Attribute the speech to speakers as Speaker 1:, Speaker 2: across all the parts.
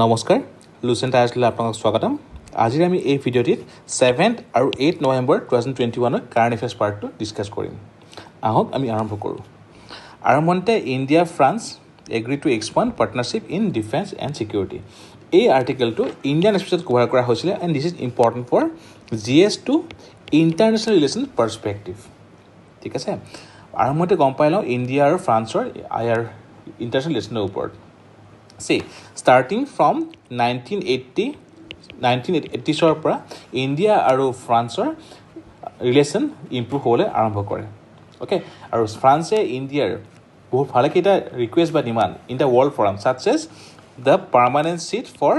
Speaker 1: নমস্কাৰ লুচেণ্ট টায়াৰ্ছলৈ আপোনালোকক স্বাগতম আজিৰ আমি এই ভিডিঅ'টিত 7th আৰু 8th নৱেম্বৰ 2021 কাৰেণ্ট এফেয়াৰ্ছ পাৰ্টটো ডিছকাছ কৰিম আহক আমি আৰম্ভ কৰোঁ আৰম্ভণতে India France agree to expand partnership in defence and security এই আৰ্টিকেলটো ইণ্ডিয়ান এক্সপ্ৰেছত কভাৰ কৰা হৈছিলে and this is important for GS two international relation perspective ঠিক আছে আৰম্ভণতে গম পাই লওঁ ইণ্ডিয়া আৰু ফ্ৰান্সৰ ইণ্টাৰনেশ্যনেল ৰিলেশ্যনৰ ওপৰত See, starting from 1980s পৰা ইণ্ডিয়া আৰু ফ্ৰান্সৰ ৰিলেশ্যন ইম্প্ৰুভ হ'বলৈ আৰম্ভ কৰে অ'কে আৰু ফ্ৰান্সে ইণ্ডিয়াৰ বহুত ভালেকেইটা ৰিকুৱেষ্ট বা demand in the world forum such as the permanent seat for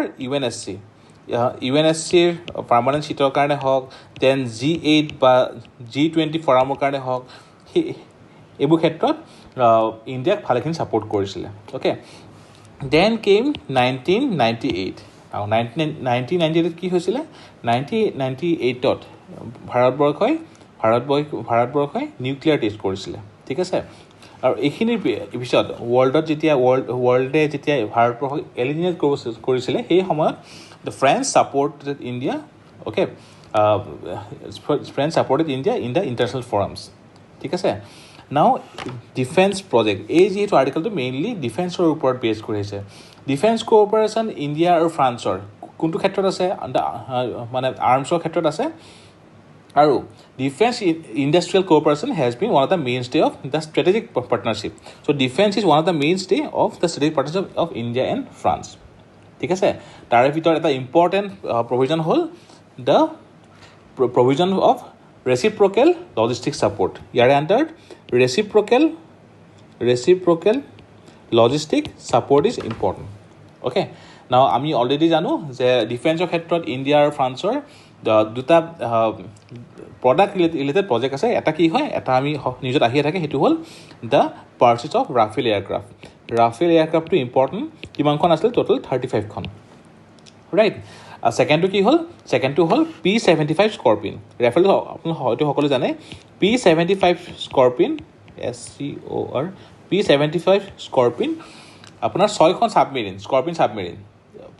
Speaker 1: UNSCৰ পাৰ্মানেণ্ট ছিটৰ কাৰণে হওক দেন G8 বা G20 ফৰামৰ কাৰণে হওক এইবোৰ ক্ষেত্ৰত ইণ্ডিয়াক ভালেখিনি ছাপোৰ্ট কৰিছিলে অ'কে Then came 1998 আৰু 1998 কি হৈছিলে 1998ত ভাৰতবৰ্ষই নিউক্লিয়াৰ টেষ্ট কৰিছিলে ঠিক আছে আৰু এইখিনিৰ পিছত ৱৰ্ল্ডে যেতিয়া ভাৰতবৰ্ষক এলিমিনেট কৰিছিলে সেই সময়ত the French supported India okay French supported India in the international forums ঠিক আছে নাও ডিফেন্স প্ৰজেক্ট এই যিহেতু আৰ্টিকেলটো মেইনলি ডিফেন্সৰ ওপৰত বেছ কৰিছে ডিফেন্স কোঅপাৰেশ্যন ইণ্ডিয়া আৰু ফ্ৰান্সৰ কোনটো ক্ষেত্ৰত আছে মানে আৰ্মছৰ ক্ষেত্ৰত আছে আৰু defence industrial cooperation has been one of the main stay of the strategic partnership so' defence is one of the main stay of the strategic partnership of India and France ঠিক আছে তাৰে ভিতৰত এটা ইম্পৰ্টেণ্ট প্ৰভিজন হ'ল the provision of reciprocal logistic support ইয়াৰে আণ্ডাৰত reciprocal logistic support is important okay now আমি already জানো যে ডিফেন্সৰ ক্ষেত্ৰত ইণ্ডিয়া আৰু ফ্ৰান্সৰ দুটা প্ৰডাক্ট ৰিলেটেড প্ৰজেক্ট আছে এটা কি হয় এটা আমি নিউজত আহিয়ে থাকে সেইটো হ'ল দ্য পাৰ্চেছ অফ ৰাফেল এয়াৰক্ৰাফ্টটো ইম্পৰ্টেণ্ট কিমানখন আছিলে টোটেল 35খন ৰাইট ছেকেণ্ডটো কি হ'ল ছেকেণ্ডটো হ'ল P-75 স্কৰ্পিন ৰাফেলটো আপোনালোকে হয়তো সকলোৱে জানে P-75 স্কৰ্পিন SCOR P-75 স্কৰ্পিন আপোনাৰ 6খন স্কৰ্পিন ছাবমেৰিন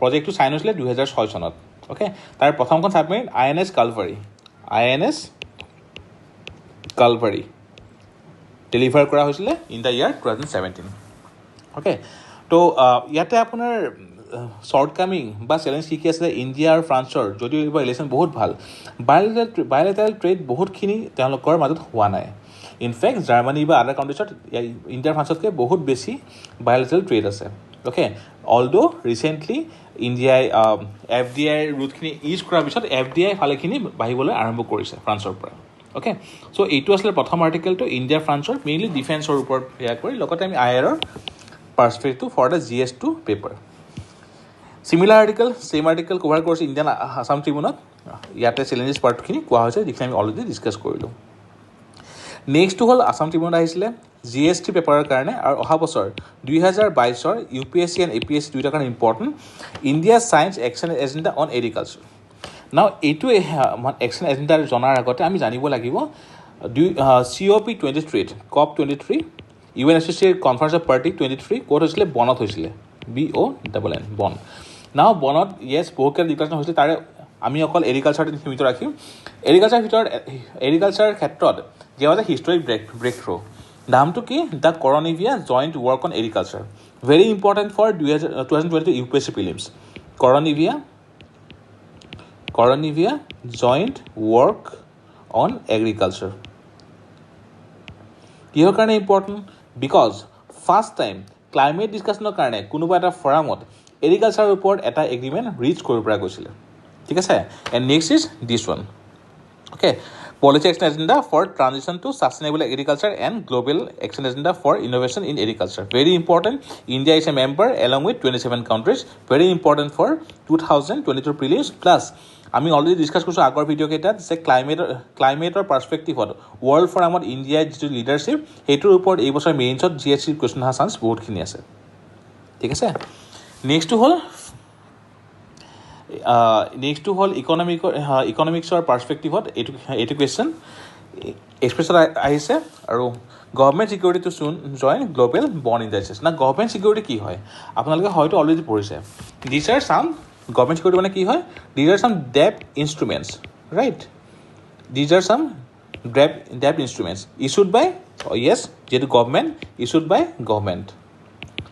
Speaker 1: প্ৰজেক্টটো চাইন হৈছিলে 2006 চনত অ'কে তাৰ প্ৰথমখন ছাবমেৰিন INS কালভাৰী ডেলিভাৰ কৰা হৈছিলে ইন দ্য ইয়াৰ 2017 অ'কে তো ইয়াতে আপোনাৰ শ্বৰ্টকামিং বা চেলেঞ্জ কি আছিলে ইণ্ডিয়া আৰু ফ্ৰান্সৰ যদিও এইবাৰ ৰিলেশ্যন বহুত ভাল বায়'লেটাৰেল ট্ৰেড বহুতখিনি তেওঁলোকৰ মাজত হোৱা নাই ইনফেক্ট জাৰ্মানী বা আদাৰ কাণ্ট্ৰিজত ইণ্ডিয়া ফ্ৰান্সতকৈ বহুত বেছি বায়'লেটাৰেল ট্ৰেড আছে অ'কে অলদো ৰিচেণ্টলি ইণ্ডিয়াই FDI ৰুটখিনি ইউজ কৰাৰ পিছত FDI ভালেখিনি বাঢ়িবলৈ আৰম্ভ কৰিছে ফ্ৰান্সৰ পৰা অ'কে চ' এইটো আছিলে প্ৰথম আৰ্টিকেলটো ইণ্ডিয়া ফ্ৰান্সৰ মেইনলি ডিফেন্সৰ ওপৰত সেয়া কৰি লগতে আমি IRৰ perspective for the GS2 paper similar same article cover কৰিছে ইণ্ডিয়ান আছাম ট্ৰিবিউনত ইয়াতে চেলেঞ্জেছ পাৰ্টখিনি কোৱা হৈছে যিখিনি আমি অলৰেডি ডিছকাছ কৰিলোঁ নেক্সটটো হ'ল আছাম ট্ৰিবিউনত আহিছিলে GS3 পেপাৰৰ কাৰণে আৰু অহা বছৰ 2022ৰ UPSC এণ্ড APSC দুয়োটাৰ কাৰণে important India science action agenda on agriculture নাও এইটো একশ্যন এজেণ্ডা জনাৰ আগতে আমি জানিব লাগিব COP23 UNFCCCৰ কনফাৰেন্স অফ পাৰ্টি 23 ক'ত হৈছিলে বনত হৈছিলে BONN বন নাও বনত বহুতকেইটা ডিক্লাৰেশ্যন হৈছিলে তাৰে আমি অকল এগ্ৰিকালচাৰ সীমিত ৰাখিম এগ্ৰিকালচাৰ ক্ষেত্ৰত দিয়া হৈছে হিষ্টৰিক ব্ৰেক থ্ৰু নামটো কি the Koronivia joint work on agriculture very important for 2022 UPSC prelims Koronivia joint work on agriculture কিহৰ কাৰণে important because first time climate ডিছকাশ্যনৰ কাৰণে কোনোবা এটা ফৰামত এগ্ৰিকালচাৰৰ ওপৰত এটা এগ্ৰিমেণ্ট ৰিচ কৰিব পৰা গৈছিলে ঠিক আছে and next is this one okay policy action agenda for transition to sustainable agriculture and global action agenda for innovation in agriculture very important India is a member along with 27 countries very important for 2022 prelims plus আমি already discuss কৰিছোঁ আগৰ video' কেইটাত যে ক্লাইমেটৰ পাৰ্চপেক্টিভত world ফৰামত ইণ্ডিয়াৰ যিটো leadership সেইটোৰ ওপৰত এই বছৰ মেইনছত GS3 কুৱেশ্যন অহা চান্স বহুতখিনি আছে ঠিক আছে নেক্সটটো হ'ল ইকনমিক্সৰ পাৰ্চপেক্টিভত এইটো কুৱেশ্যন এক্সপ্ৰেছত আহিছে আৰু গভৰ্ণমেণ্ট ছিকিউৰিটি টু চুন জইন গ্ল'বেল বণ্ড ইণ্ডাষ্ট্ৰিজ না গভৰ্ণমেণ্ট ছিকিউৰিটি কি হয় আপোনালোকে হয়তো অলৰেডি পঢ়িছে দিছ আৰ চাম গভৰ্ণমেণ্ট ছিকিউৰিটি মানে কি হয় দিছ আৰ চাম ডেপ ইনষ্ট্ৰুমেণ্টছ ৰাইট দিছ আৰ চাম ডেপ ইনষ্ট্ৰুমেণ্টছ ইছ্যুড বাই য়েছ যিহেতু গভৰ্ণমেণ্ট ইছ্যুড বাই গভৰ্ণমেণ্ট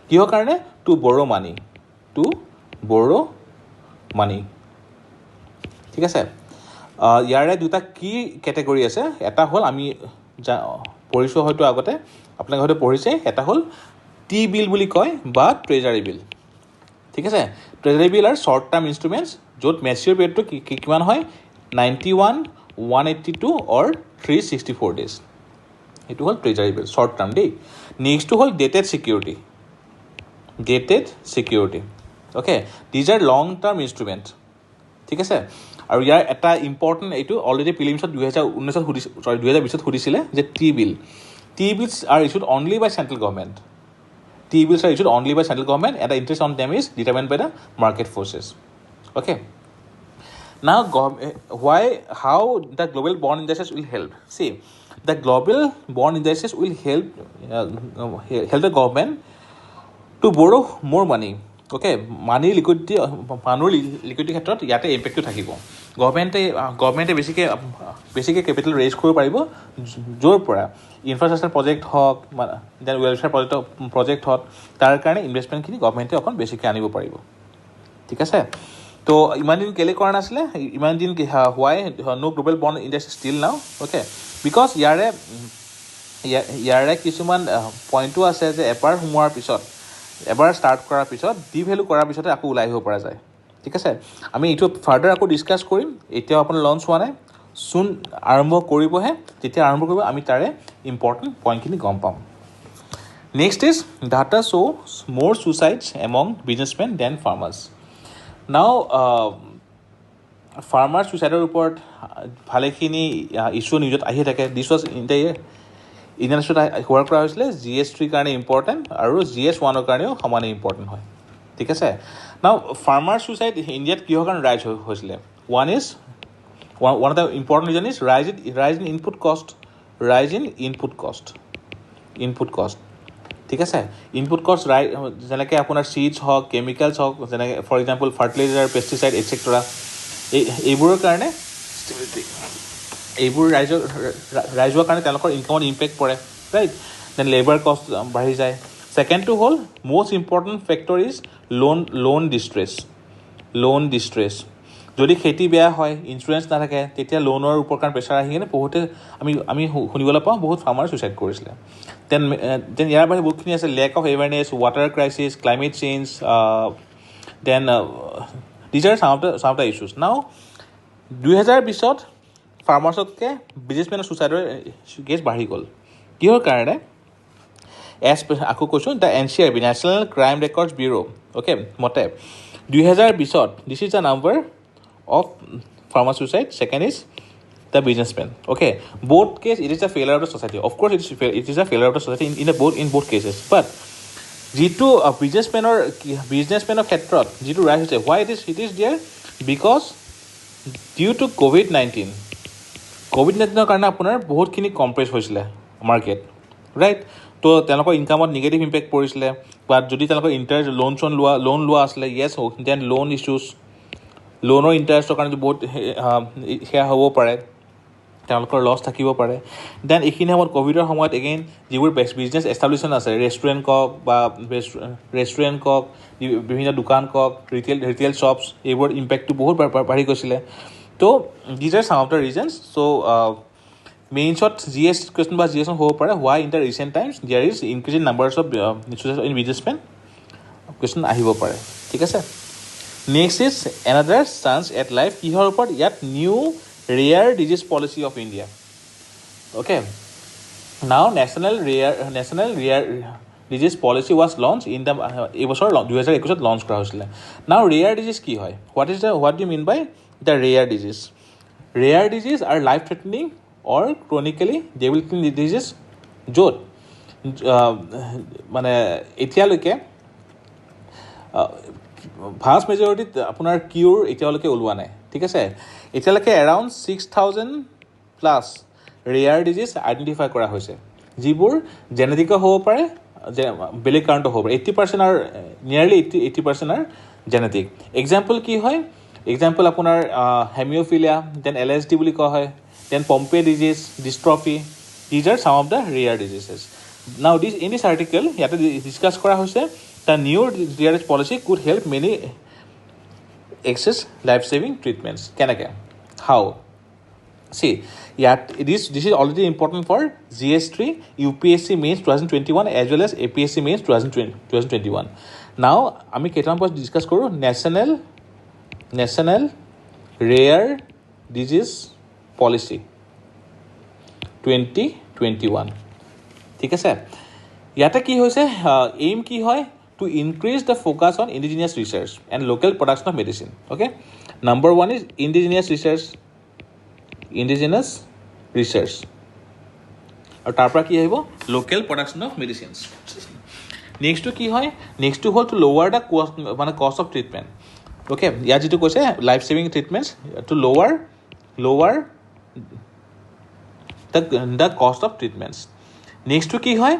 Speaker 1: কিহৰ কাৰণে টু বড়ো মানি ঠিক আছে ইয়াৰে দুটা কি কেটেগৰী আছে এটা হ'ল আমি পঢ়িছোঁ হয়তো আগতে আপোনালোকে হয়তো পঢ়িছে এটা হ'ল টি বিল বুলি কয় বা ট্ৰেজাৰী বিল ঠিক আছে ট্ৰেজাৰী বিল আৰু শ্বৰ্ট টাৰ্ম ইনষ্ট্ৰুমেণ্টছ য'ত মেচিয়ৰ পিৰিয়ডটো কিমান হয় 91 182 অৰ 364 ডেজ এইটো হ'ল ট্ৰেজাৰী বিল শ্বৰ্ট টাৰ্ম দেই নেক্সটটো হ'ল dated security okay these are long term instrument ঠিক আছে আৰু ইয়াৰ এটা ইম্পৰ্টেণ্ট এইটো অলৰেডি প্ৰিলিমছত 2020 সুধিছিলে যে T bills are issued only by central government and the interest on them is determined by the market forces okay now how the global bond indices will help see the global bond indices will help the government to borrow more money okay money liquidity ক্ষেত্ৰত ইয়াতে ইম্পেক্টটো থাকিব গভৰ্ণমেণ্টে বেছিকৈ capital raise কৰিব পাৰিব য'ৰ পৰা infrastructure project হওক then welfare project হওক তাৰ কাৰণে ইনভেষ্টমেণ্টখিনি গভৰ্ণমেণ্টে অকণ বেছিকৈ আনিব পাৰিব ঠিক আছে তো ইমান দিন কেলৈ কৰা নাছিলে ইমান দিন হোৱাই নো গ্ল'বেল বণ্ড ইণ্ডাষ্ট্ৰি ষ্টিল নাও অ'কে বিকজ ইয়াৰে কিছুমান পইণ্টো আছে যে এবাৰ ষ্টাৰ্ট কৰাৰ পিছত ডিভেলু কৰাৰ পিছতে আকৌ ওলাই আহিব পৰা যায় ঠিক আছে আমি এইটো ফাৰ্ডাৰ আকৌ ডিছকাছ কৰিম এতিয়াও আপোনাৰ লঞ্চ হোৱা নাই চুন আৰম্ভ কৰিবহে যেতিয়া আৰম্ভ কৰিব আমি তাৰে ইম্পৰ্টেণ্ট পইণ্টখিনি গম পাম নেক্সট ইজ ডাটা শ্ব' মোৰ ছুচাইডছ এমং বিজনেছমেন দেন ফাৰ্মাৰ্ছ নাও ফাৰ্মাৰ ছুচাইডৰ ওপৰত ভালেখিনি ইছ্যু নিউজত আহিয়ে থাকে দিছ ৱাজ ইণ্ডিয়ান ইছ্যুত হোৱাৰ কৰা হৈছিলে GS3 কাৰণে ইম্পৰ্টেণ্ট আৰু GS1 কাৰণেও সমানে ইম্পৰ্টেণ্ট হয় ঠিক আছে নাও ফাৰ্মাৰ ছুচাইড ইণ্ডিয়াত কিহৰ কাৰণে ৰাইজ হৈছিলে one of the important reason is rise in input cost ঠিক আছে ইনপুট কষ্ট যেনেকৈ আপোনাৰ চিডছ হওক কেমিকেলছ হওক যেনেকৈ for example fertilizer pesticide etcetera এইবোৰৰ কাৰণে এইবোৰ ৰাইজৰ কাৰণে তেওঁলোকৰ ইনকামত ইম্পেক্ট পৰে ৰাইট দেন লেবাৰ কষ্ট বাঢ়ি যায় ছেকেণ্ডটো হ'ল most important factor is loan distress যদি খেতি বেয়া হয় ইঞ্চুৰেঞ্চ নাথাকে তেতিয়া লোনৰ ওপৰত কাৰণ প্ৰেছাৰ আহি কিনে বহুতে আমি শুনিবলৈ পাওঁ বহুত ফাৰ্মাৰ ছুইচাইড কৰিছিলে দেন ইয়াৰ বাহিৰে বহুতখিনি আছে lack of awareness water crisis climate change then these are some of the issues now 2020 ফাৰ্মাৰ্ছতকৈ বিজনেছমেনৰ ছুইচাইডৰ cash বাঢ়ি গ'ল কিহৰ কাৰণে আকৌ কৈছোঁ the NCRB national crime records bureau' okay মতে 2020 this is the number of farmer suicide second is the businessman okay both case it is a failure of the society of course it is a failure of the society in both cases but jitu businessman of ক্ষেত্ৰত jitu rise hoise why it is there because due to covid-19 কাৰণে আপোনাৰ বহুতখিনি compress হৈছিলে market right তো তেওঁলোকৰ ইনকামত negative impact পৰিছিলে বা যদি তেওঁলোকৰ ইণ্টাৰেষ্ট লোন লোৱা আছিলে য়েছ দেন লোন ইছ্যুজ লোনৰ ইণ্টাৰেষ্টৰ কাৰণে বহুত সেয়া হ'ব পাৰে তেওঁলোকৰ লছ থাকিব পাৰে দেন এইখিনি সময়ত ক'ভিডৰ সময়ত এগেইন যিবোৰ বিজনেছ এষ্টাব্লিছমেণ্ট আছে ৰেষ্টুৰেণ্ট কওক বিভিন্ন দোকান কওক ৰিটেইল শ্বপছ এইবোৰ ইম্পেক্টটো বহুত বাঢ়ি গৈছিলে তো these are some of the reasons so' মেইনছত GS কুৱেশ্যন বা GS হ'ব পাৰে why in the recent times there is increase in numbers of in businessmen question আহিব পাৰে ঠিক আছে next is another chance at life কিহৰ ওপৰত ইয়াত new rare disease policy of India okay now national rare disease policy was launch in the এইবছৰ 2021 launch কৰা হৈছিলে নাও ৰেয়াৰ ডিজিজ কি হয় what do mean by the rare disease are life threatening or chronically debilitating disease য'ত মানে এতিয়ালৈকে vast মেজৰিটিত আপোনাৰ কিউৰ এতিয়ালৈকে ওলোৱা নাই ঠিক আছে এতিয়ালৈকে এৰাউণ্ড 6,000+ ৰেয়াৰ ডিজিজ আইডেণ্টিফাই কৰা হৈছে যিবোৰ জেনেটিকৰ হ'ব পাৰে বেলেগ কাৰণটো হ'ব পাৰে 80% আৰু নিয়াৰলি 80% আৰু জেনেটিক এক্সাম্পল কি হয় এক্সাম্পল আপোনাৰ হেমিঅফিলিয়া দেন LSD বুলি কোৱা হয় then Pompe disease dystrophy these are some of the rare diseases now in this article ইয়াতে ডিসকাস কৰা হৈছে the new DRH policy could help many access life saving treatments কেনেকৈ how see this is already important for GS3 UPSC mains 2021 as well as APSC mains 2021 now আমি কেইটামান point discuss কৰো national rare disease policy 2021 ঠিক আছে ইয়াতে কি হৈছে aim কি হয় to increase the focus on indigenous research and local production of medicine okay number 1 is indigenous research আৰু তাৰ পৰা কি আহিব local production of medicines next to কি হয় next to hall to lower the cost of treatment okay ইয়াত যেটো কৈছে life saving treatments to lower the cost of treatments next to কি হয়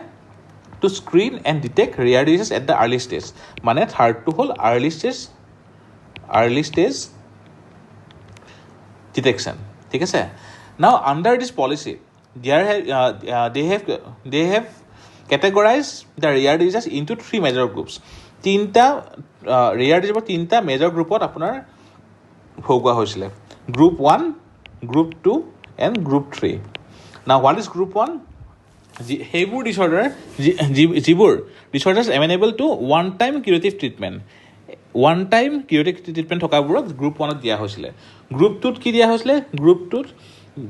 Speaker 1: to screen and detect rare diseases at the early stage মানে third to hall early stage detection ঠিক আছে now under this policy they have categorized the rare diseases into three major groups তিনটা rare disease তিনটা major groupত আপোনাৰ ভগোৱা হৈছিল group 1 group 2 and group 3 now what is group 1 সেইবোৰ disorder যিবোৰ disorders amenable to one time curative treatment থকাবোৰক group 1ত দিয়া হৈছিল গ্ৰুপ 2ত কি দিয়া হৈছিল গ্ৰুপ 2ত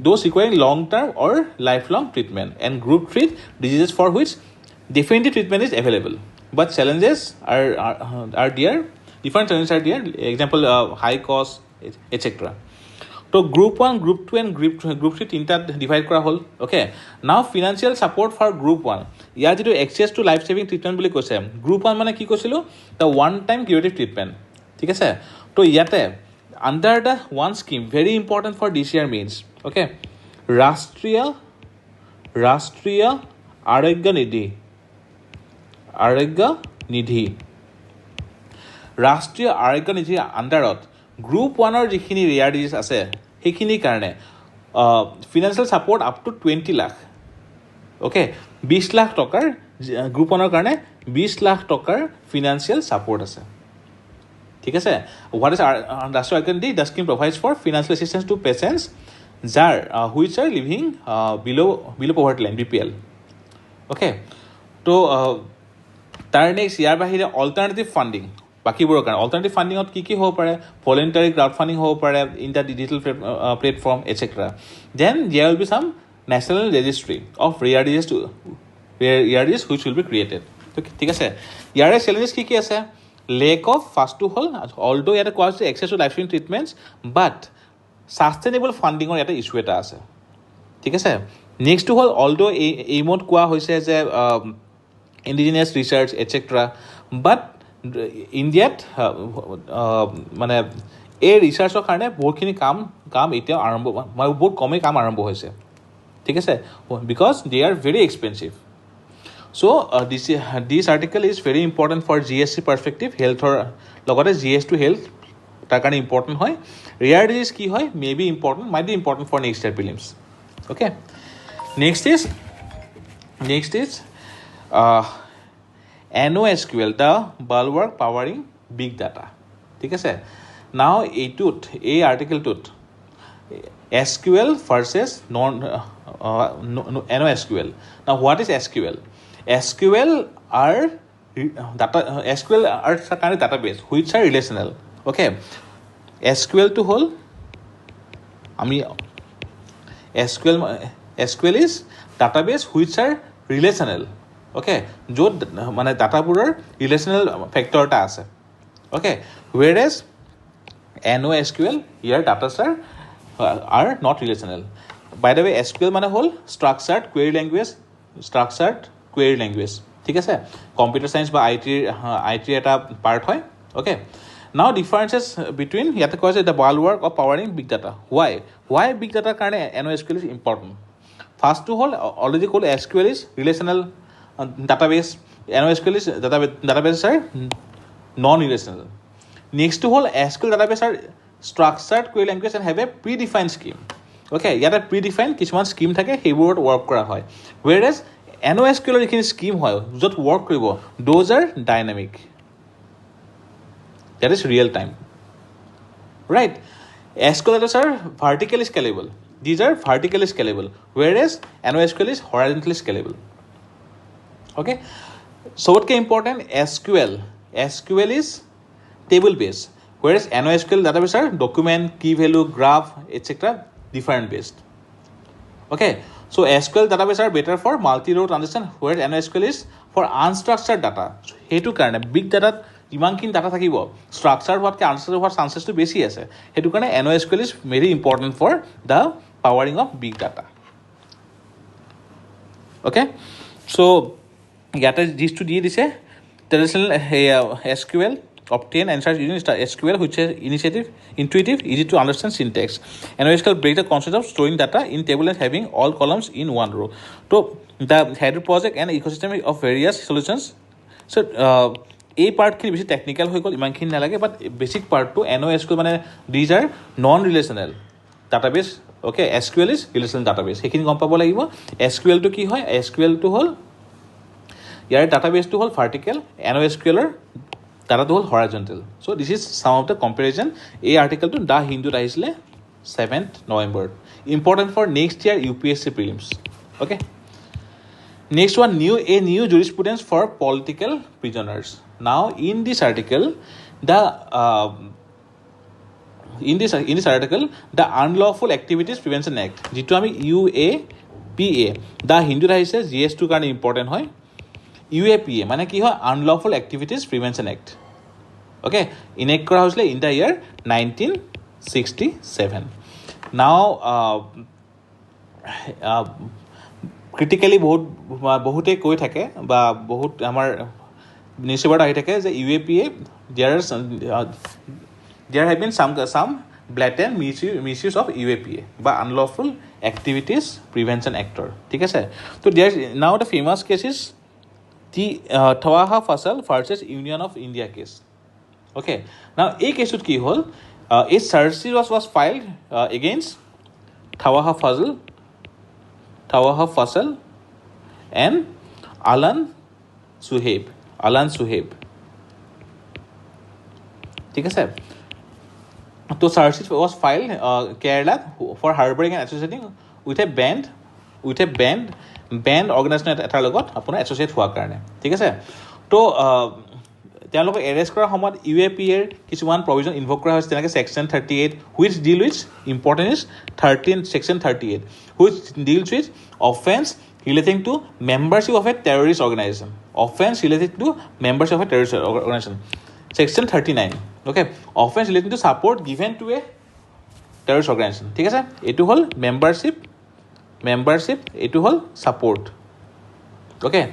Speaker 1: those requiring long term or lifelong treatment and group 3 diseases for which definitive treatment is available but challenges are there different challenges are there example high cost etc so group 1 group 2 and group 3 তিনটা divide কৰা হল okay now financial support for group 1 ইয়াৰ যেটো access to life saving treatment বুলি কৈছে group 1 মানে কি কৈছিলো the one time curative treatment ঠিক আছে তো ইয়াতে under the one scheme very important for DCR means okay ৰাষ্ট্ৰীয় আৰোগ্য নিধি ৰাষ্ট্ৰীয় আৰোগ্য নিধিৰ আন্ডাৰত গ্ৰুপ 1 ৰ যিখিনি ৰেয়াৰ ডিজিজ আছে সেইখিনি কাৰণে financial support up to 20 lakh okay 20 lakh টকাৰ গ্ৰুপ 1 ৰ কাৰণে 20 লাখ টকাৰ ফিনান্সিয়েল সাপোৰ্ট আছে ঠিক আছে what is ৰাষ্ট্ৰীয় আৰোগ্য নিধি the scheme provides for financial assistance to patients যাৰ which are living below poverty line BPL okay তো তাৰ নেক্সট ইয়াৰ বাহিৰে অল্টাৰনেটিভ ফাণ্ডিং বাকিবোৰৰ কাৰণে অল্টাৰনেটিভ ফাণ্ডিঙত কি হ'ব পাৰে ভলেণ্টাৰী ক্ৰাউড ফাণ্ডিং হ'ব পাৰে in the digital platform etcetera then there will be some national registry of rare disease which will be created ঠিক আছে ইয়াৰে চেলেঞ্জেছ কি আছে লেক অফ ফাৰ্ষ্টটো হ'ল অলদো ইয়াতে কোৱা হৈছে access to life saving treatments but sustainable ফাণ্ডিঙৰ এটা ইছ্যু এটা আছে ঠিক আছে নেক্সটটো হ'ল অলদো এইমত কোৱা হৈছে যে indigenous research etc but ইণ্ডিয়াত মানে এই ৰিচাৰ্চৰ কাৰণে বহুতখিনি কাম এতিয়া আৰম্ভ বহুত কমেই কাম আৰম্ভ হৈছে ঠিক আছে because they are very expensive so' this article is very important for GSC perspective হেল্থৰ লগতে GS টু হেল্থ তাৰ কাৰণে ইম্পৰ্টেণ্ট হয় ৰেয়াৰ ডিজিজ কি হয় may be important might be important for next year prelims okay next is NoSQL the bulwark powering big data ঠিক আছে now এই আৰ্টিকেলটোত SQL versus NoSQL now what is SQL are kind of database which are relational okay SQL to whole আমি SQL is database which are relational okay য'ত মানে ডাটাবোৰৰ relational factor এটা আছে okay whereas NoSQL here data are not relational by the way SQL মানে হ'ল structured query language ঠিক আছে computer science বা IT এটা পাৰ্ট হয় okay now differences between ইয়াতে কৈছে the bulwark of powering big data why big data কাৰণে NoSQL is important ফাৰ্ষ্টটো হ'ল অলৰেডি ক'লো SQL is relational database, NoSQL is database are non relational. নেক্সটটো হ'ল SQL database are structured query language and have a predefined scheme. Okay, ইয়াতে predefined কিছুমান scheme থাকে, সেইবোৰত work কৰা হয়। whereas NoSQL যিখিনি স্কিম হয় য'ত ৱৰ্ক কৰিব, those are dynamic, that is real time, right? SQL database are vertically scalable, these are vertically scalable, whereas NoSQL is horizontally scalable. Okay, so what is important? SQL is table based, whereas NoSQL database are document, key value, graph, etc. different based. Okay, so SQL database are better for multi-row transaction, whereas NoSQL is for unstructured data. সেইটো কাৰণে big data ইমানখিনি data থাকিব, structured হোৱাতকৈ unstructured হোৱাৰ চান্সেছটো বেছি আছে। সেইটো কাৰণে NoSQL is very important for the powering of big data. Okay, so ইয়াতে যিটো দিয়ে দিছে traditional SQL obtain answers using SQL, which is intuitive, easy to understand syntax. NoSQL break the concept of storing data in table and having all columns in one row. So the header project and ecosystem of various solutions. So এই পাৰ্টখিনি বেছি technical হৈ গ'ল, ইমানখিনি নালাগে, বাট basic পাৰ্টটো NoSQL মানে these are non relational database. Okay, SQL is relational database, সেইখিনি গম পাব লাগিব। SQLটো কি হয়? SQLটো হ'ল ইয়াৰ ডাটাবেছটো হ'ল ভাৰ্টিকেল, NoSQLৰ ডাটাটো হ'ল horizontal. So' this is some of the comparison. এই আৰ্টিকেলটো দ্য হিন্দুত আহিছিলে 7th November, important for next year UPSC prelims. Okay, next one, new jurisprudence for political prisoners. Now in this article the Unlawful Activities Prevention Act, যিটো আমি UAPA the হিন্দুত আহিছে, GS2 কাৰণে important হয়। UAPA মানে কি হয়? Unlawful Activities Prevention Act. Okay, ইনেক্ট কৰা হৈছিলে in the year 1967. Now critically বহুতে কৈ থাকে বা বহুত আমাৰ নিউজ পেপাৰত আহি থাকে যে UAPA there have been some blatant misuse of UAPA বা Unlawful Activities Prevention Actor, ঠিক আছে? তো there now the famous case is the Tawaha Fasal versus Union of India case. Okay, now এই কেছটোত কি হ'ল? A search was filed against Tawaha Fasal and Alan Suhaib, ঠিক আছে? তো search was filed Kerala for harboring and associating with a band organization এটাৰ লগত আপোনাৰ associate হোৱাৰ কাৰণে, ঠিক আছে? তো তেওঁলোকক এৰেষ্ট কৰাৰ সময়ত UAPAৰ কিছুমান প্ৰভিজন ইনভক কৰা হৈছে, যেনেকৈ Section 38 which deal with important is Section 38 which deals with offense relating to membership of a terrorist organization. Section 39, okay, offense relating to support given to a terrorist organization, ঠিক আছে? এইটো হ'ল membership, এইটো হ'ল support. Okay,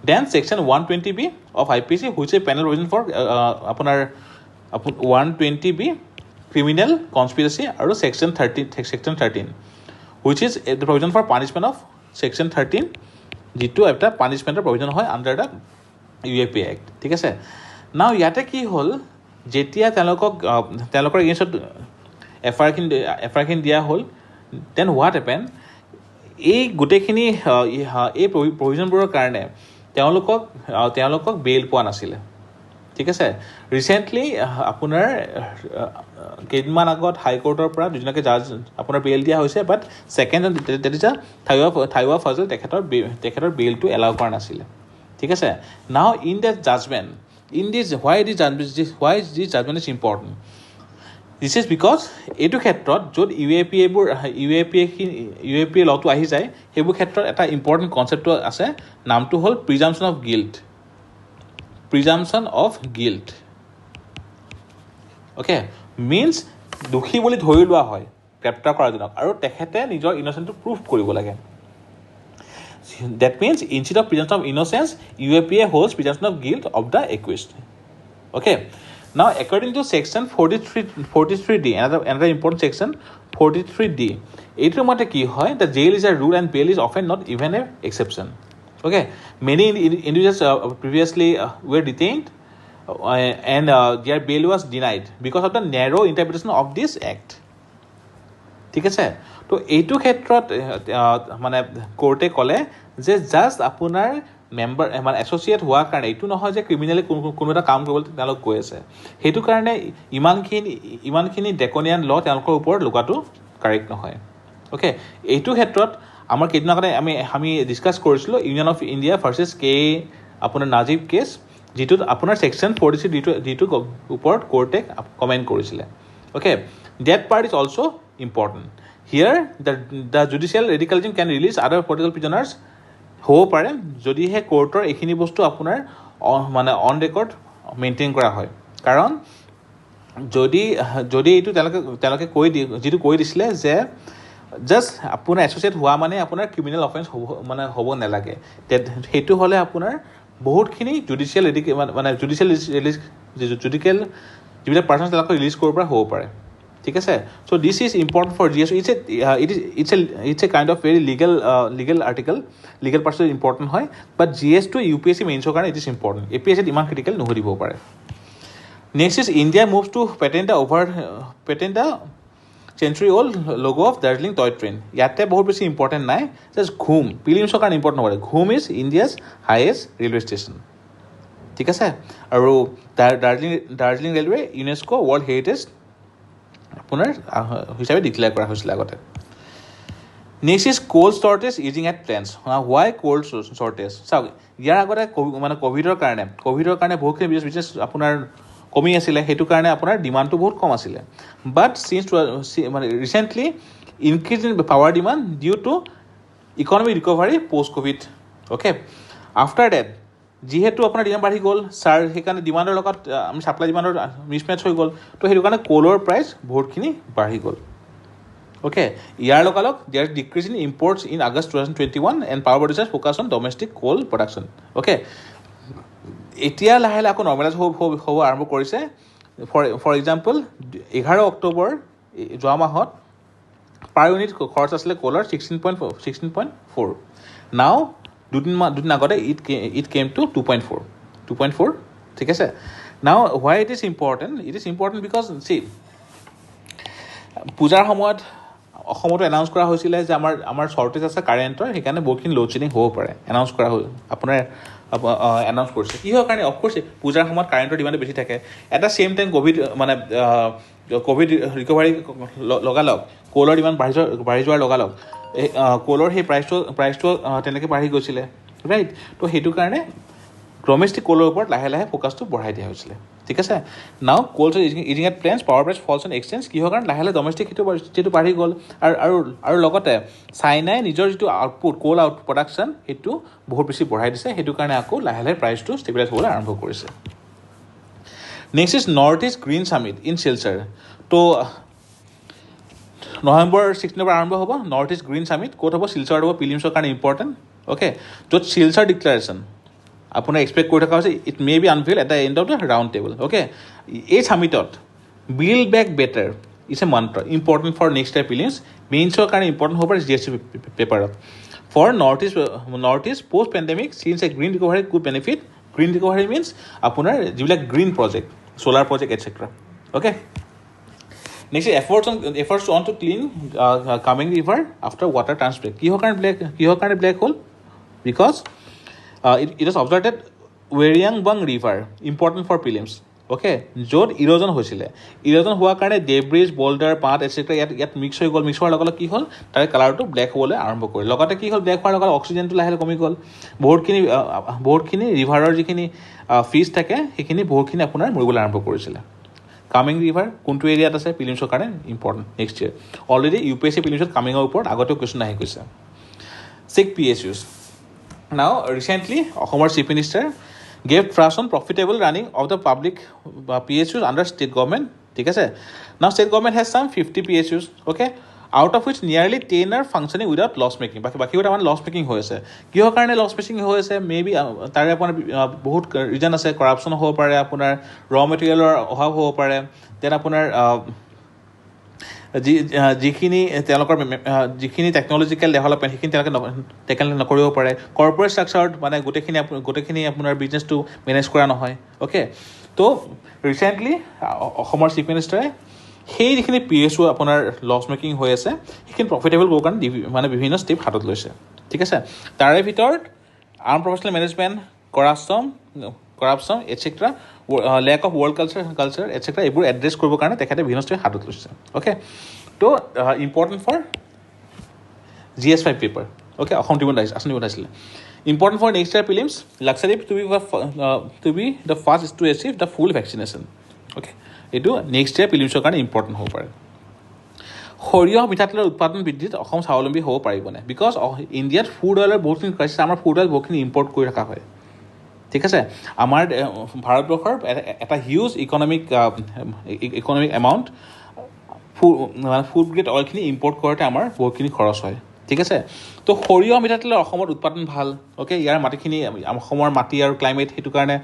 Speaker 1: then Section 120B of IPC, which is a penal provision for আপোনাৰ 120B criminal conspiracy, আৰু Section 13 which is the provision for punishment of Section 13, যিটো এটা পানিছমেণ্টৰ প্ৰভিজন হয় আণ্ডাৰ দ্য UAPA Act, ঠিক আছে? নাও ইয়াতে কি হ'ল, যেতিয়া তেওঁলোকৰ এগেইনষ্টত এফআইআৰখিনি দিয়া হ'ল, দেন হোৱাট হেপেন, এই গোটেইখিনি এই প্ৰভিজনবোৰৰ কাৰণে তেওঁলোকক বেইল পোৱা নাছিলে, ঠিক আছে? ৰিচেণ্টলি আপোনাৰ কেইদিনমান আগত হাইকোৰ্টৰ পৰা দুজনকে জাজ আপোনাৰ বেইল দিয়া হৈছে, বাট ছেকেণ্ড ডেট ইজ থাইৱা ফাজল তেখেতৰ বেইলটো এলাউ কৰা নাছিলে, ঠিক আছে? নাও in the judgement, why this judgment is important? This is because এইটো ক্ষেত্ৰত য'ত UAPA লটো আহি যায়, সেইবোৰ ক্ষেত্ৰত এটা ইম্পৰ্টেণ্ট কনচেপ্টটো আছে, নামটো হ'ল প্ৰিজাম্পশ্যন অফ গিল্ট। অ'কে, মিনছ দোষী বুলি ধৰি লোৱা হয় গ্ৰেপ্তাৰ কৰাজনক, আৰু তেখেতে নিজৰ ইনচেন্টটো প্ৰুভ কৰিব লাগে। That means instead of presumption of innocence, UAPA holds presumption of guilt of the accused. Okay, now according to Section 43D, another important section, 43D এইটোৰ মতে কি হয় the jail is a rule and bail is often not even an exception. Okay, many individuals previously were detained and their bail was denied because of the narrow interpretation of this act. ঠিক আছে, তো এইটো ক্ষেত্ৰত মানে কোৰ্টে ক'লে যে just আপোনাৰ member মানে এছ'চিয়েট হোৱাৰ কাৰণে এইটো নহয় যে ক্ৰিমিনেলি কোনো এটা কাম কৰিবলৈ তেওঁলোক গৈ আছে, সেইটো কাৰণে ইমানখিনি ডেকনিয়ান ল তেওঁলোকৰ ওপৰত লগোৱাটো কাৰেক্ট নহয়. অ'কে, এইটো ক্ষেত্ৰত আমাৰ কেইদিন আগতে আমি ডিছকাছ কৰিছিলোঁ union of India versus K আপোনাৰ নাজিব কেছ, যিটোত আপোনাৰ ছেকশ্যন 43 যিটো ওপৰত কোৰ্টে কমেণ্ট কৰিছিলে. Okay, that part is also' important. Here, the judicial radicalism can release other political prisoners হ'ব পাৰে যদিহে কোৰ্টৰ এইখিনি বস্তু আপোনাৰ মানে অন ৰেকৰ্ড মেইনটেইন কৰা হয়. কাৰণ যদি এইটো তেওঁলোকে যিটো কৈ দিছিলে যে জাষ্ট আপোনাৰ এছ'চিয়েট হোৱা মানে আপোনাৰ ক্ৰিমিনেল অফেন্স হ'ব নালাগে, সেইটো হ'লে আপোনাৰ বহুতখিনি জুডিচিয়েল যিবিলাক পাৰ্চন তেওঁলোকক ৰিলিজ কৰিব পৰা হ'ব পাৰে. ঠিক আছে, so' this is important for GSU. It's a kind of very legal article, legal person important হয়, বাট GS2 UPSC মেইনছৰ কাৰণে ইট ইজ ইম্পৰ্টেণ্ট. APSCত ইমান ক্ৰিটিকেল নহ'ব পাৰে. Next is India moves to patent the century old logo of Darjeeling toy train. ইয়াতে বহুত বেছি important নাই, just ঘুম প্ৰিলিমছৰ কাৰণে ইম্পৰ্টেণ্ট নকৰে. Ghum is India's highest railway station. ঠিক আছে, আৰু Darjeeling railway UNESCO world heritage আপোনাৰ হিচাপে ডিক্লেয়াৰ কৰা হৈছিলে আগতে. Next is coal shortage easing at plants. Why coal shortage? চাওক, ইয়াৰ আগতে মানে ক'ভিডৰ কাৰণে বহুতখিনি বিজনেছ আপোনাৰ কমি আছিলে, সেইটো কাৰণে আপোনাৰ ডিমাণ্ডটো বহুত কম আছিলে. বাট মানে recently increase in power demand due to economic recovery post COVID. Okay, after that যিহেতু আপোনাৰ ডিমাণ্ড বাঢ়ি গ'ল, সেইকাৰণে ডিমাণ্ডৰ লগত আমি ছাপ্লাই ডিমাণ্ডৰ মিছমেচ হৈ গ'ল, তো সেইটো কাৰণে কোলৰ প্ৰাইচ বহুতখিনি বাঢ়ি গ'ল. অ'কে, ইয়াৰ লগালগ there decrease in imports in August 2021 and power producers focus on domestic coal production. Okay, এতিয়া লাহে লাহে আকৌ নৰ্মেলাইজ হ'ব আৰম্ভ কৰিছে. ফৰ এক্সাম্পল 11 অক্টোবৰ যোৱা মাহত পাৰ ইউনিট খৰচ আছিলে কোলৰ 16.4. নাও দুদিন আগতে ইট কেম টু 2.4. ঠিক আছে, নাও হোৱাই ইট ইজ ইম্পৰ্টেণ্ট বিকজ পূজাৰ সময়ত অসমতো এনাউন্স কৰা হৈছিলে যে আমাৰ শ্বৰ্টেজ আছে কাৰেণ্টৰ, সেইকাৰণে বহুতখিনি ল'ড শ্বেডিং হ'ব পাৰে, এনাউন্স কৰিছে. কিহৰ কাৰণে? অফক'ৰ্চ পূজাৰ সময়ত কাৰেণ্টৰ ডিমাণ্ড বেছি থাকে. এটা ছেইম টাইম ক'ভিড ৰিকভাৰী লগালগ কোলৰ ডিমাণ্ড বাঢ়ি যোৱাৰ লগালগ কোলৰ সেই প্ৰাইচটো তেনেকৈ বাঢ়ি গৈছিলে, ৰাইট? তো সেইটো কাৰণে ডমেষ্টিক কোলৰ ওপৰত লাহে লাহে ফ'কাছটো বঢ়াই দিয়া হৈছিলে. ঠিক আছে, now coal easing at plants power price falls on exchange. কিহৰ কাৰণে? লাহে লাহে ডমেষ্টিক যিটো বাঢ়ি গ'ল, আৰু লগতে চাইনাই নিজৰ যিটো আউটপুট কোল প্ৰডাকশ্যন সেইটো বহুত বেছি বঢ়াই দিছে, সেইটো কাৰণে আকৌ লাহে লাহে প্ৰাইচটো ষ্টেবিলাইজ হ'বলৈ আৰম্ভ কৰিছে. Next is north east green summit in Silchar. তো নৱেম্বৰ 16 পৰা আৰম্ভ হ'ব নৰ্থ ইষ্ট গ্ৰীণ ছামিট. ক'ত হ'ব? শিলচৰত হ'ব. প্ৰিলিমছৰ কাৰণে ইম্পৰ্টেণ্ট. অ'কে, য'ত শিলচৰ ডিক্লেৰেশ্যন আপোনাৰ এক্সপেক্ট কৰি থকা হৈছে it may be unveil at the end of the round table. Okay, এই ছামিটত build back better is a mantra important for next year prelims. মেইনছৰ কাৰণে ইম্পৰ্টেণ্ট হ'ব পাৰে GST পেপাৰত. For north east post pandemic since a green recovery could benefit. Green recovery means আপোনাৰ যিবিলাক green project, solar project etcetera. Okay, next efforts on to clean Kameng river after water transplant. কিহৰ কাৰণে black হ'ল? Because it was observed that ৱেৰিয়াংবং river important for prelims. Okay, য'ত erosion হৈছিলে, erosion হোৱাৰ কাৰণে ডেব্ৰিজ বল্ডাৰ পাত এটচেট্ৰা ইয়াত মিক্স হোৱাৰ লগে লগে কি হ'ল? তাৰে কালাৰটো ব্লেক হ'বলৈ আৰম্ভ কৰিলে. লগতে কি হ'ল? ব্লেক হোৱাৰ লগে অক্সিজেনটো লাহে লাহে কমি গ'ল. বহুতখিনি ৰিভাৰৰ যিখিনি ফিছ থাকে সেইখিনি বহুতখিনি আপোনাৰ মৰিবলৈ আৰম্ভ কৰিছিলে. কামিং ৰিভাৰ কোনটো এৰিয়াত আছে? প্ৰিলিমছৰ কাৰণে important next year. Already UPSC প্ৰিলিমছত কামিঙৰ ওপৰত আগতেও কুৱেশ্যন আহি গৈছে. Check PSUs. Now, recently, Ahomar Chief Minister gave thrust on profitable running of the public PSUs under state government. ঠিক আছে, now state government has some 50 PSUs, okay, out of which nearly 10 are functioning without loss making. বাকীবোৰ আমাৰ loss making হৈ আছে. কিহৰ কাৰণে loss making হৈ আছে? মেবি তাৰে আপোনাৰ বহুত ৰিজন আছে. কৰাপশ্যন হ'ব পাৰে, আপোনাৰ ৰ মেটেৰিয়েলৰ অভাৱ হ'ব পাৰে, দেন আপোনাৰ যিখিনি টেকন'লজিকেল ডেভেলপমেণ্ট সেইখিনি তেওঁলোকে নকৰিব পাৰে। কৰ্পৰেট ষ্ট্ৰাকচাৰত মানে গোটেইখিনি আপোনাৰ বিজনেছটো মেনেজ কৰা নহয়। অ'কে, তো ৰিচেণ্টলি অসমৰ চিফ মিনিষ্টাৰে সেই যিখিনি PSU আপোনাৰ লছ মেকিং হৈ আছে সেইখিনি প্ৰফিটেবল কৰিবৰ কাৰণে মানে বিভিন্ন ষ্টেপ হাতত লৈছে। ঠিক আছে, তাৰে ভিতৰত unprofessional management, corruption etcetera, lack of world culture etcetera এইবোৰ এড্ৰেছ কৰিবৰ কাৰণে তেখেতে বিভিন্ন ষ্টেপ হাতত লৈছে। অ'কে, তো important for GS5 paper. Okay, Assam আঁচনি উঠাইছিলে। Important for next year prelims, Lakshadweep to be the first to achieve the full vaccination. Okay, এইটো নেক্সট ইয়াৰ প্ৰিলিমছৰ কাৰণে ইম্পৰ্টেণ্ট হ'ব পাৰে। সৰিয়হ মিঠাতেলৰ উৎপাদন বৃদ্ধিত অসম স্বাৱলম্বী হ'ব পাৰিবনে? বিকজ ইণ্ডিয়াত ফুড অইলৰ বহুতখিনি ক্ৰাইচিছ, আমাৰ ফুড অইল বহুতখিনি ইম্পৰ্ট কৰি ৰখা হয়। ঠিক আছে, আমাৰ ভাৰতবৰ্ষৰ এটা huge economic amount food grade অইলখিনি ইম্পৰ্ট কৰোঁতে আমাৰ বহুতখিনি খৰচ হয়। ঠিক আছে, তো সৰিয়হ মিঠাতেলৰ অসমত উৎপাদন ভাল। অ'কে, ইয়াৰ মাটিখিনি অসমৰ মাটি আৰু ক্লাইমেট সেইটো কাৰণে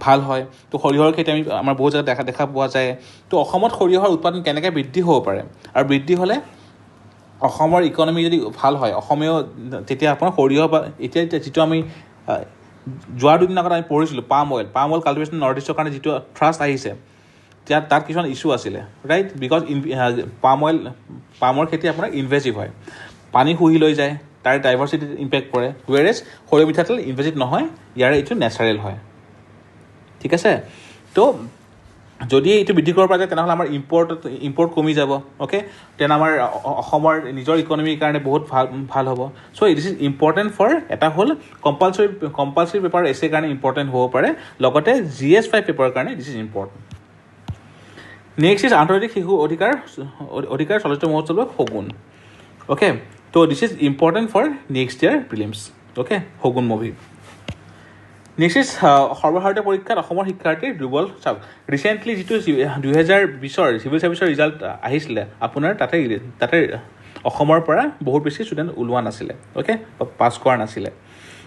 Speaker 1: ভাল হয়। তো সৰিয়হৰ খেতি আমাৰ বহুত জেগাত দেখা পোৱা যায়। তো অসমত সৰিয়হৰ উৎপাদন কেনেকৈ বৃদ্ধি হ'ব পাৰে, আৰু বৃদ্ধি হ'লে অসমৰ ইকনমি যদি ভাল হয়, অসমেও তেতিয়া আপোনাৰ সৰিয়হ বা এতিয়া যিটো আমি যোৱা দুদিন আগত আমি পঢ়িছিলোঁ পাম অইল কাল্টিভেশ্যন নৰ্থ ইষ্টৰ কাৰণে যিটো থ্ৰাষ্ট আহিছে, তাত কিছুমান ইছ্যু আছিলে, ৰাইট? বিকজ পামৰ খেতি আপোনাৰ ইনভেচিভ হয়, পানী শুহি লৈ যায়, তাৰ ডাইভাৰ্চিটিত ইম্পেক্ট কৰে। হুৱেৰেজ সৰিয়হ মিঠাতেল ইনভেচিভ নহয়, ইয়াৰে এইটো নেচাৰেল হয়। ঠিক আছে, তো যদি এইটো বৃদ্ধি কৰিব পৰা যায় তেনেহ'লে আমাৰ ইম্পৰ্ট কমি যাব। অ'কে, তেনে আমাৰ অসমৰ নিজৰ ইকনমিৰ কাৰণে বহুত ভাল হ'ব। চ' দিছ ইজ ইম্পৰ্টেণ্ট ফৰ, এটা হ'ল কম্পালচৰি পেপাৰ এছেৰ কাৰণে ইম্পৰ্টেণ্ট হ'ব পাৰে, লগতে GS5 পেপাৰৰ কাৰণে this is important. Next is আন্তৰ্জাতিক শিশু অধিকাৰ চলচ্চিত্ৰ মহোৎসৱৰ শগুন। অ'কে, তো this is important for next year prelims. Okay, Shagun movie. Next is সৰ্বভাৰতীয় পৰীক্ষাত অসমৰ শিক্ষাৰ্থীৰ দুৰ্বল। চাওক, ৰিচেণ্টলি যিটো 2020 চিভিল ছাৰ্ভিচৰ ৰিজাল্ট আহিছিলে আপোনাৰ, তাতে অসমৰ পৰা বহুত বেছি ষ্টুডেণ্ট ওলোৱা নাছিলে। অ'কে, পাছ কৰা নাছিলে।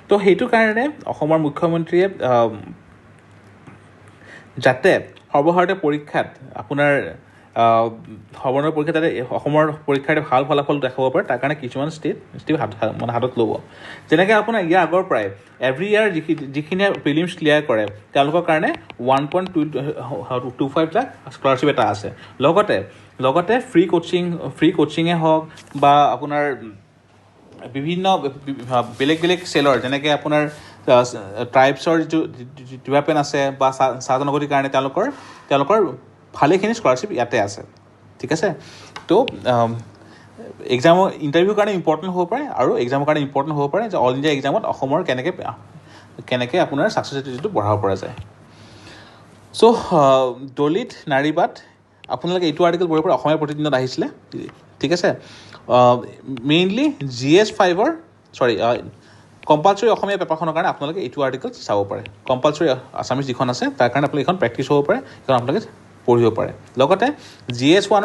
Speaker 1: তো সেইটো কাৰণে অসমৰ মুখ্যমন্ত্ৰীয়ে যাতে সৰ্বভাৰতীয় পৰীক্ষাত আপোনাৰ যাতে অসমৰ পৰীক্ষাৰ ভাল ফলাফল দেখাব পাৰে, তাৰ কাৰণে কিছুমান ষ্টেপ হাতত ল'ব। যেনেকৈ আপোনাৰ ইয়াৰ আগৰ পৰাই এভৰি ইয়াৰ যিখিনিয়ে প্ৰিলিমছ ক্লিয়াৰ কৰে তেওঁলোকৰ কাৰণে 1.25 লাখ স্কলাৰশ্বিপ এটা আছে। লগতে ফ্ৰী কোচিঙে হওক বা আপোনাৰ বিভিন্ন বেলেগ চেলৰ, যেনেকৈ আপোনাৰ ট্ৰাইবছৰ যিটো ডেভেলপমেণ্ট আছে বা চাহ জনগোষ্ঠীৰ কাৰণে তেওঁলোকৰ ভালেখিনি স্কলাৰশ্বিপ ইয়াতে আছে। ঠিক আছে, তো ইণ্টাৰভিউৰ কাৰণে ইম্পৰ্টেণ্ট হ'ব পাৰে, আৰু এক্সামৰ কাৰণে ইম্পৰ্টেণ্ট হ'ব পাৰে যে অল ইণ্ডিয়া এক্সামত অসমৰ কেনেকৈ আপোনাৰ ছাকচেছ ৰেটটো বঢ়াব পৰা যায়। চ' দলিত নাৰীবাদ, আপোনালোকে এইটো আৰ্টিকেল পঢ়িব পাৰে, অসমীয়া প্ৰতিদিনত আহিছিলে। ঠিক আছে, মেইনলি GS5 কম্পালচৰি অসমীয়া পেপাৰখনৰ কাৰণে আপোনালোকে এইটো আৰ্টিকেল চাব পাৰে। কম্পালচৰি আছামিজ যিখন আছে তাৰ কাৰণে আপোনালোকে এইখন প্ৰেক্টিছ হ'ব পাৰে, সেইখন আপোনালোকে পঢ়িব পাৰে। লগতে GS1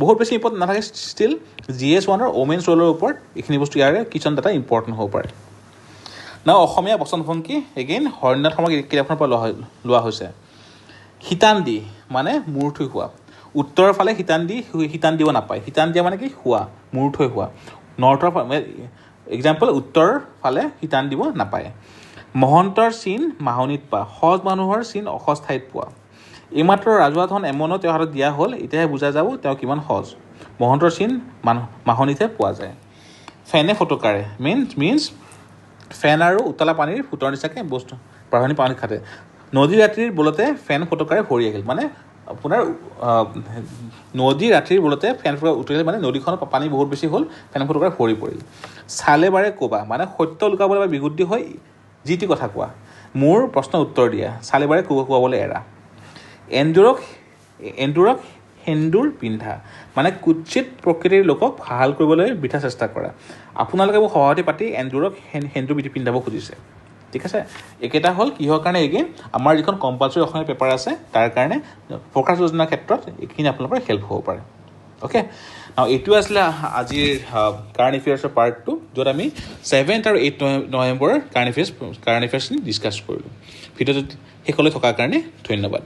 Speaker 1: বহুত বেছি ইম্পৰ্টেণ্ট নাথাকে, ষ্টিল GS1 ওমেন্স ৰোলৰ ওপৰত এইখিনি বস্তু ইয়াৰে কিছুমান ডাটা ইম্পৰ্টেণ্ট হ'ব পাৰে। অসমীয়া বচনভংগী এগেইন হৰেন্দ্ৰনাথ শৰ্মা কিতাপখনৰ পৰা লোৱা হৈছে। শীতান্দি মানে মূৰ থৈ শোৱা। উত্তৰৰ ফালে শীতান দিব নাপায়। শীতান দিয়া মানে কি? শোৱা, মূৰ থৈ শোৱা। নৰ্থৰ এক্সাম্পল, উত্তৰৰ ফালে শীতান দিব নাপায়। মহন্তৰ চিন মাহনিত পা, সজ মানুহৰ চিন অসজ ঠাইত পোৱা। এইমাত্ৰ ৰাজহুৱা ধন এমনো তেওঁৰ হাতত দিয়া হ'ল, এতিয়াহে বুজা যাব তেওঁ কিমান সজ। মহন্তৰ চিন মাহনিতহে পোৱা যায়। ফেনে ফটকাৰে মিনছ ফেন আৰু উতলা পানীৰ ফুটৰ নিচাকে বস্তু প্ৰাধান্য পানী খাতে। নদী ৰাতিৰ বোলতে ফেন ফটকাৰে ভৰি আহিল, মানে আপোনাৰ নদী ৰাতিৰ বোলতে ফেন ফটকাৰ উতলিলে, মানে নদীখনত পানী বহুত বেছি হ'ল, ফেন ফটকাৰে ভৰি পৰিল। চালে বাৰে ক'বা, মানে সত্য লুকাবলৈ বা বিশুদ্ধি হৈ যি টি কথা কোৱা। মোৰ প্ৰশ্ন উত্তৰ দিয়া, চালে বাৰে কোবাবলৈ এৰা। এন্দুৰক সেন্দুৰ পিন্ধা, মানে কুৎচিত প্ৰকৃতিৰ লোকক ভাল কৰিবলৈ বৃথা চেষ্টা কৰা। আপোনালোকে মোক সভাপতি পাতি এন্দুৰক সেন্দুৰ পিন্ধাব খুজিছে। ঠিক আছে, একেটা হ'ল কিহৰ কাৰণে? এগেইন আমাৰ যিখন কম্পালচৰি অসমীয়া পেপাৰ আছে তাৰ কাৰণে প্ৰকাশ যোজনাৰ ক্ষেত্ৰত এইখিনি আপোনালোকৰ হেল্প হ'ব পাৰে। অ'কে, এইটো আছিলে আজিৰ কাৰেণ্ট এফেয়াৰ্ছৰ পাৰ্ট 2, য'ত আমি 7 আৰু 8 নৱেম্বৰৰ কাৰেণ্ট এফেয়াৰ্ছখিনি ডিছকাছ কৰিলোঁ। ভিডিঅ'টো শেষলৈ থকাৰ কাৰণে ধন্যবাদ।